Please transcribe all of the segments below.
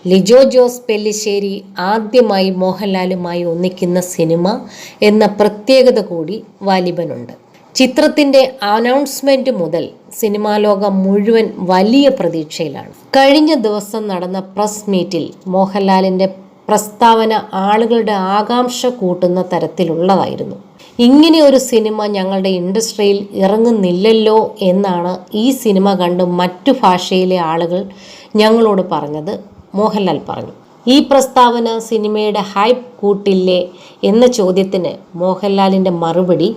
ലിജോ ജോസ് പെല്ലിശ്ശേരി ആദ്യമായി മോഹൻലാലുമായി ഒന്നിക്കുന്ന സിനിമ എന്ന പ്രത്യേകത കൂടി വാലിബനുണ്ട്. ചിത്രത്തിന്റെ അനൗൺസ്മെന്റ് മുതൽ സിനിമാ ലോകം മുഴുവൻ വലിയ പ്രതീക്ഷയിലാണ്. കഴിഞ്ഞ ദിവസം നടന്ന പ്രസ് മീറ്റിൽ മോഹൻലാലിന്റെ പ്രസ്താവന ആളുകളുടെ ആകാംക്ഷ കൂട്ടുന്ന തരത്തിലുള്ളതായിരുന്നു. ഇങ്ങനെ ഒരു സിനിമ ഞങ്ങളുടെ ഇൻഡസ്ട്രിയിൽ ഇറങ്ങുന്നില്ലല്ലോ എന്നാണ് ഈ സിനിമ കണ്ട് മറ്റു ഭാഷയിലെ ആളുകൾ ഞങ്ങളോട് പറഞ്ഞത് മോഹൻലാൽ പറഞ്ഞു. ഈ പ്രസ്താവന സിനിമയുടെ ഹൈപ്പ് കൂട്ടില്ലേ എന്ന ചോദ്യത്തിന് മോഹൻലാലിൻ്റെ മറുപടി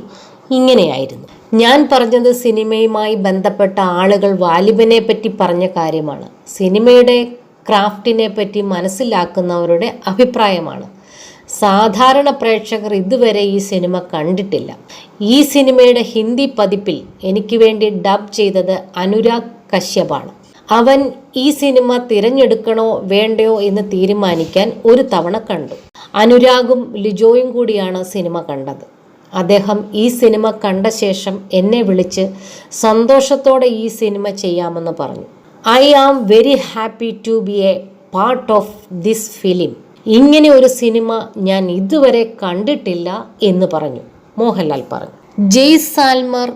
ഇങ്ങനെയായിരുന്നു. ഞാൻ പറഞ്ഞത് സിനിമയുമായി ബന്ധപ്പെട്ട ആളുകൾ വാലിബനെ പറ്റി പറഞ്ഞ കാര്യമാണ്. സിനിമയുടെ ക്രാഫ്റ്റിനെ പറ്റി മനസ്സിലാക്കുന്നവരുടെ അഭിപ്രായമാണ്. സാധാരണ പ്രേക്ഷകർ ഇതുവരെ ഈ സിനിമ കണ്ടിട്ടില്ല. ഈ സിനിമയുടെ ഹിന്ദി പതിപ്പിൽ എനിക്ക് വേണ്ടി ഡബ് ചെയ്തത് അനുരാഗ് കശ്യപാണ്. അവൻ ഈ സിനിമ തിരഞ്ഞെടുക്കണോ വേണ്ടയോ എന്ന് തീരുമാനിക്കാൻ ഒരു തവണ കണ്ടു. അനുരാഗും ലിജോയും കൂടിയാണ് സിനിമ കണ്ടത്. അദ്ദേഹം ഈ സിനിമ കണ്ട ശേഷം എന്നെ വിളിച്ച് സന്തോഷത്തോടെ ഈ സിനിമ ചെയ്യാമെന്ന് പറഞ്ഞു. I am very happy to be a part of this film. ഇങ്ങനെ ഒരു സിനിമ ഞാൻ ഇതുവരെ കണ്ടിട്ടില്ല എന്ന് പറഞ്ഞു മോഹൻലാൽ പറഞ്ഞു. ജയ്സാൽമർ,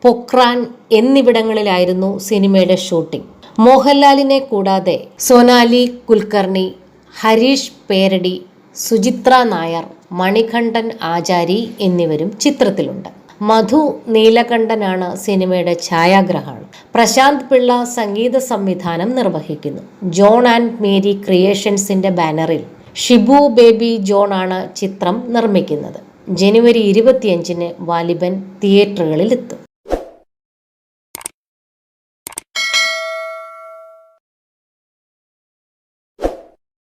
പൊക്രാൻ എന്നിവിടങ്ങളിലായിരുന്നു സിനിമയുടെ ഷൂട്ടിംഗ്. മോഹൻലാലിനെ കൂടാതെ സോനാലി കുൽക്കർണി, ഹരീഷ് പേരടി, സുചിത്ര നായർ, മണികണ്ഠൻ ആചാരി എന്നിവരും ചിത്രത്തിലുണ്ട്. മധു നീലകണ്ഠനാണ് സിനിമയുടെ ഛായാഗ്രഹണം. പ്രശാന്ത് പിള്ള സംഗീത സംവിധാനം നിർവഹിക്കുന്നു. ജോൺ ആൻഡ് മേരി ക്രിയേഷൻസിന്റെ ബാനറിൽ ഷിബു ബേബി ജോൺ ആണ് ചിത്രം നിർമ്മിക്കുന്നത്. ജനുവരി 25-ന് വാലിബൻ തിയേറ്ററുകളിലെത്തും.